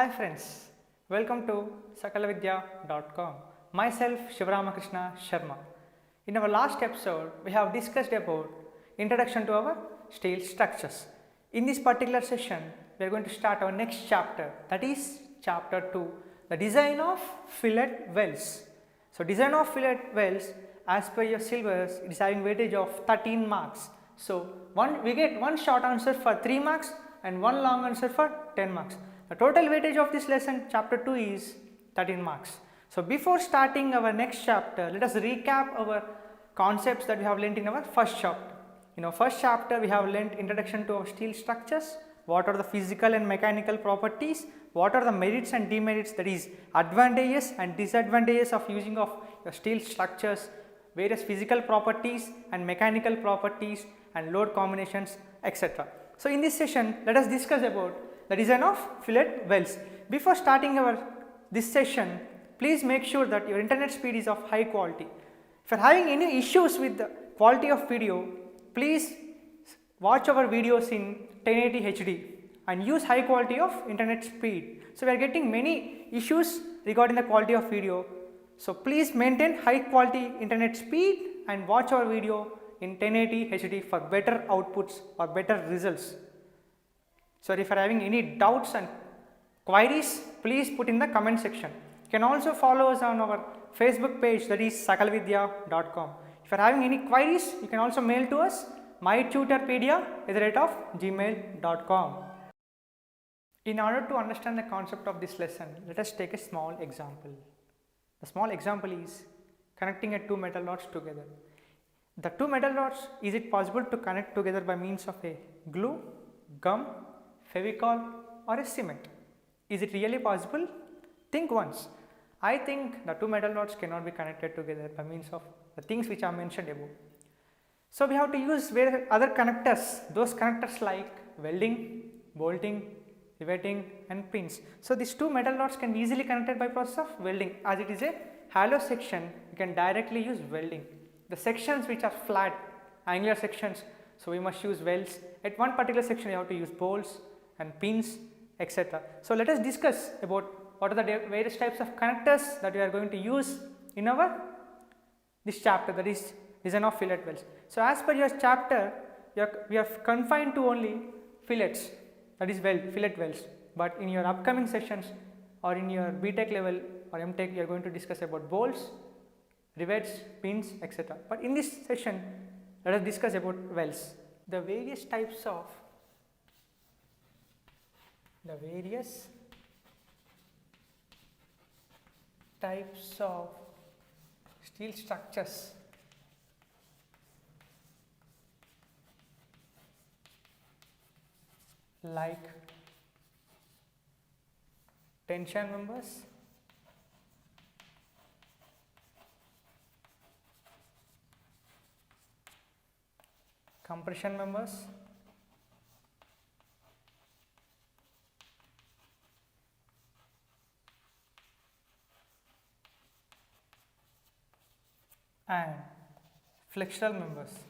Hi friends, welcome to sakalavidya.com. Myself Shivaramakrishna Sharma. In our last episode, we have discussed about introduction to our steel structures. In this particular session, we are going to start our next chapter, that is chapter 2, the design of fillet welds. So design of fillet welds, as per your syllabus, it is having weightage of 13 marks. So we get one short answer for 3 marks and one long answer for 10 marks. The total weightage of this lesson, chapter 2, is 13 marks. So before starting our next chapter, let us recap our concepts that we have learnt in our first chapter. In our first chapter, we have learnt introduction to our steel structures, what are the physical and mechanical properties, what are the merits and demerits, that is advantages and disadvantages of using of your steel structures, various physical properties and mechanical properties and load combinations, etc. So in this session, let us discuss about the design of fillet welds. Before starting this session, please make sure that your internet speed is of high quality. If you are having any issues with the quality of video, please watch our videos in 1080 HD and use high quality of internet speed. So we are getting many issues regarding the quality of video. So please maintain high quality internet speed and watch our video in 1080 HD for better outputs or better results. So if you are having any doubts and queries, please put in the comment section. You can also follow us on our Facebook page, that is sakalavidya.com. If you are having any queries, you can also mail to us mytutorpedia@gmail.com. In order to understand the concept of this lesson, let us take a small example. The small example is connecting two metal rods together. The two metal rods, is it possible to connect together by means of a glue, gum, Fevicol or a cement? Is it really possible? Think once. I think the two metal rods cannot be connected together by means of the things which are mentioned above. So we have to use other connectors, those connectors like welding, bolting, riveting and pins. So these two metal rods can be easily connected by process of welding. As it is a hollow section, you can directly use welding. The sections which are flat, angular sections, so we must use welds. At one particular section, you have to use bolts and pins, etc. So let us discuss about what are the various types of connectors that we are going to use in this chapter, that is design of fillet welds. So as per your chapter, we are confined to only fillets, that is fillet welds. But in your upcoming sessions or in your BTech level or MTech, you are going to discuss about bolts, rivets, pins, etc. But in this session, let us discuss about welds. The various types of steel structures like tension members, compression members, and flexural members.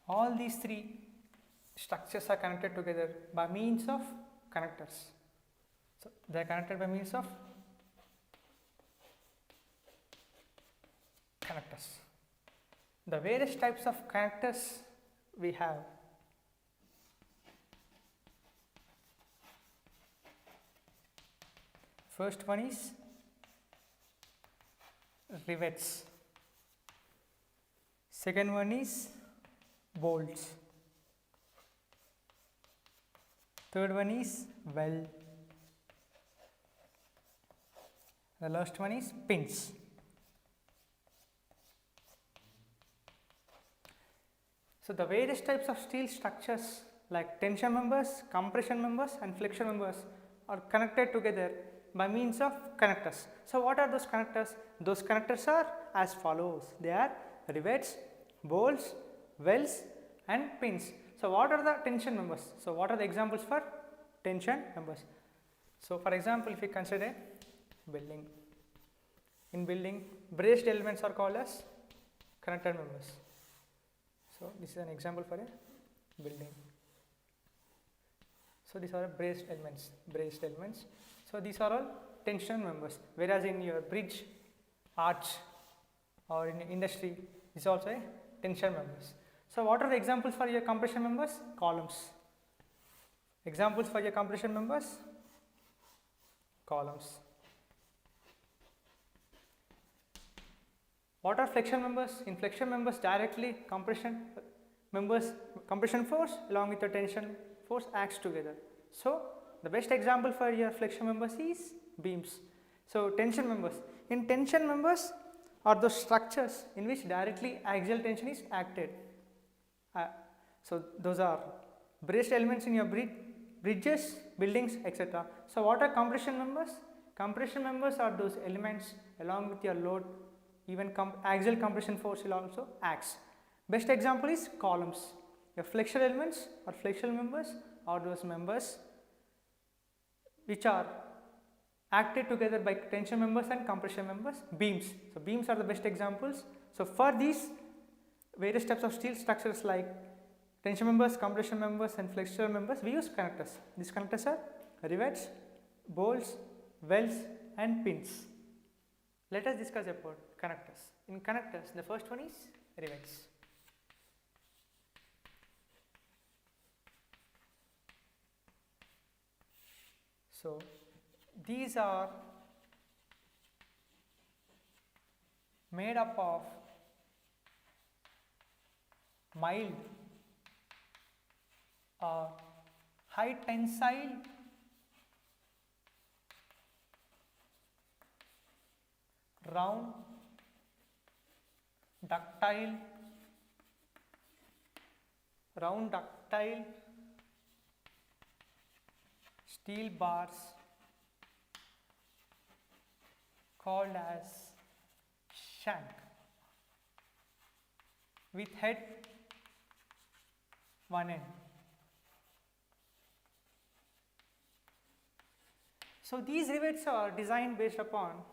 All these three structures are connected together by means of connectors. So they are connected by means of connectors. The various types of connectors we have. First one is rivets. Second one is bolts. Third one is weld. The last one is pins. So the various types of steel structures like tension members, compression members and flexion members are connected together by means of connectors. So what are those connectors? Those connectors are as follows. They are rivets, bolts, welds and pins. So what are the tension members? So what are the examples for tension members? So for example, if you consider building. In building, braced elements are called as connected members. So this is an example for a building. So these are braced elements. So these are all tension members, whereas in your bridge, arch, or in industry, is also a tension members. So what are the examples for your compression members? Columns. Examples for your compression members? Columns. What are flexion members? In flexion members, directly compression force along with the tension force acts together. So the best example for your flexion members is beams. So tension members. In tension members are those structures in which directly axial tension is acted. So those are braced elements in your bridges, buildings, etc. So what are compression members? Compression members are those elements along with your load, even axial compression force will also acts. Best example is columns. Your flexural elements or flexural members are those members which are acted together by tension members and compression members. Beams. So beams are the best examples. So for these various types of steel structures like tension members, compression members and flexural members, we use connectors. These connectors are rivets, bolts, welds and pins. Let us discuss about connectors. In connectors, the first one is rivets. So these are made up of mild or high tensile round ductile steel bars called as shank with head one end. So these rivets are designed based upon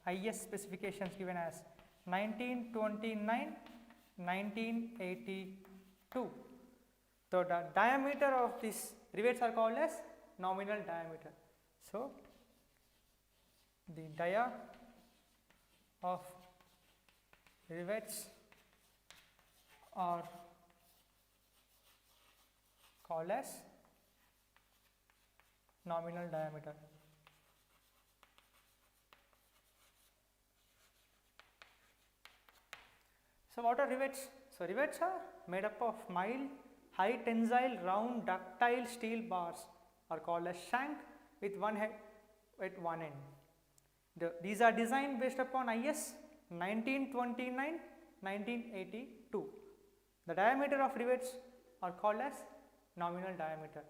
IS specifications given as 1929, 1982. So the diameter of these rivets are called as nominal diameter. So the dia of rivets are called as nominal diameter. So what are rivets? So rivets are made up of mild, high tensile, round, ductile steel bars are called as shank with one head at one end. These are designed based upon IS 1929, 1982. The diameter of rivets are called as nominal diameter.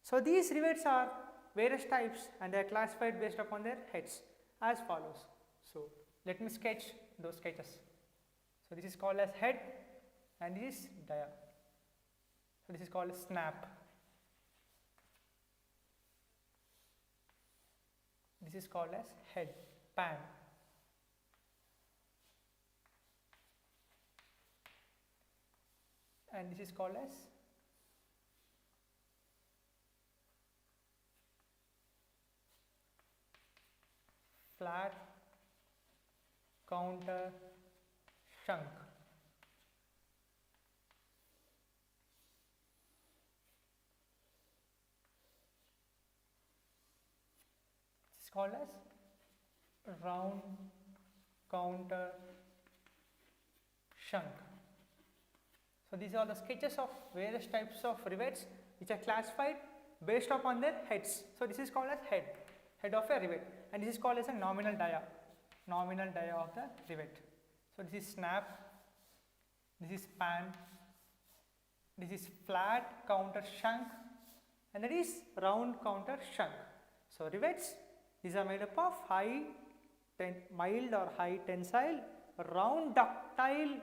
So these rivets are various types and they are classified based upon their heads as follows. So let me sketch those sketches. So this is called as head and this is dia. So this is called as snap. This is called as head, pan. And this is called as flat counter shank. This is called as round counter shank. So these are the sketches of various types of rivets which are classified based upon their heads. So this is called as head of a rivet, and this is called as a nominal dia of the rivet. So this is snap, this is pan, this is flat counter shank, and that is round counter shank. So rivets, these are made up of mild or high tensile round ductile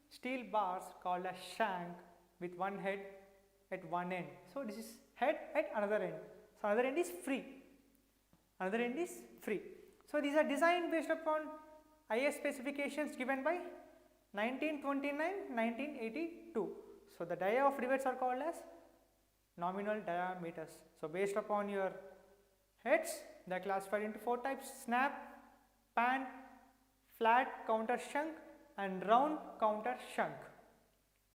steel bars called as shank with one head at one end. So this is head at another end. So another end is free. So these are designed based upon IS specifications given by 1929, 1982. So the dia of rivets are called as nominal diameters. So based upon your heads, they are classified into 4 types: snap, pan, flat counter shank and round counter shank.